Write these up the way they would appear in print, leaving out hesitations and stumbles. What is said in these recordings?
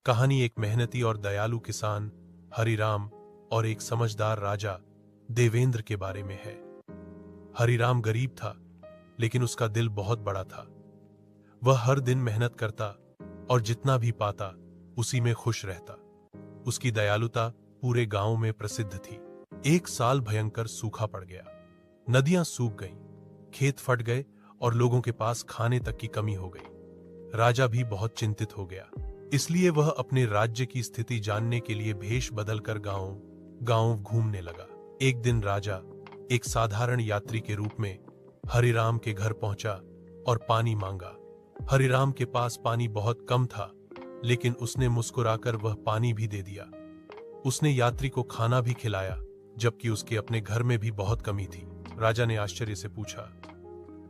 कहानी एक मेहनती और दयालु किसान हरिराम और एक समझदार राजा देवेंद्र के बारे में है। हरिराम गरीब था, लेकिन उसका दिल बहुत बड़ा था। वह हर दिन मेहनत करता और जितना भी पाता उसी में खुश रहता। उसकी दयालुता पूरे गांव में प्रसिद्ध थी। एक साल भयंकर सूखा पड़ गया। नदियां सूख गईं, खेत फट गए और लोगों के पास खाने तक की कमी हो गई। राजा भी बहुत चिंतित हो गया, इसलिए वह अपने राज्य की स्थिति जानने के लिए भेष बदलकर गांव घूमने लगा। एक दिन राजा एक साधारण यात्री के रूप में हरिराम के घर पहुंचा और पानी मांगा। हरिराम के पास पानी बहुत कम था, लेकिन उसने मुस्कुराकर वह पानी भी दे दिया। उसने यात्री को खाना भी खिलाया, जबकि उसके अपने घर में भी बहुत कमी थी। राजा ने आश्चर्य से पूछा,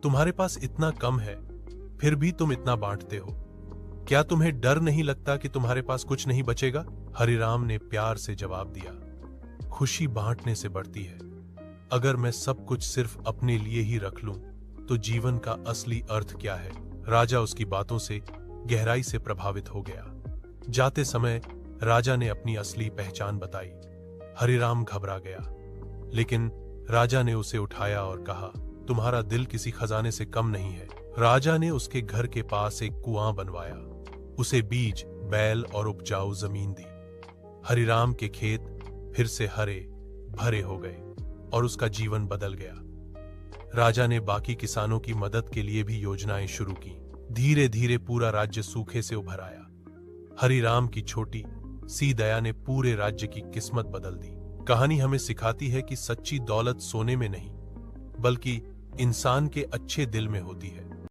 तुम्हारे पास इतना कम है, फिर भी तुम इतना बांटते हो? क्या तुम्हें डर नहीं लगता कि तुम्हारे पास कुछ नहीं बचेगा? हरिराम ने प्यार से जवाब दिया, खुशी बांटने से बढ़ती है। अगर मैं सब कुछ सिर्फ अपने लिए ही रख लूं, तो जीवन का असली अर्थ क्या है? राजा उसकी बातों से गहराई से प्रभावित हो गया। जाते समय राजा ने अपनी असली पहचान बताई। हरिराम घबरा गया, लेकिन राजा ने उसे उठाया और कहा, तुम्हारा दिल किसी खजाने से कम नहीं है। राजा ने उसके घर के पास एक कुआं बनवाया, उसे बीज, बैल और उपजाऊ जमीन दी। हरिराम के खेत फिर से हरे भरे हो गए और उसका जीवन बदल गया। राजा ने बाकी किसानों की मदद के लिए भी योजनाएं शुरू की। धीरे धीरे पूरा राज्य सूखे से उभर आया। हरिराम की छोटी सी दया ने पूरे राज्य की किस्मत बदल दी। कहानी हमें सिखाती है कि सच्ची दौलत सोने में नहीं, बल्कि इंसान के अच्छे दिल में होती है।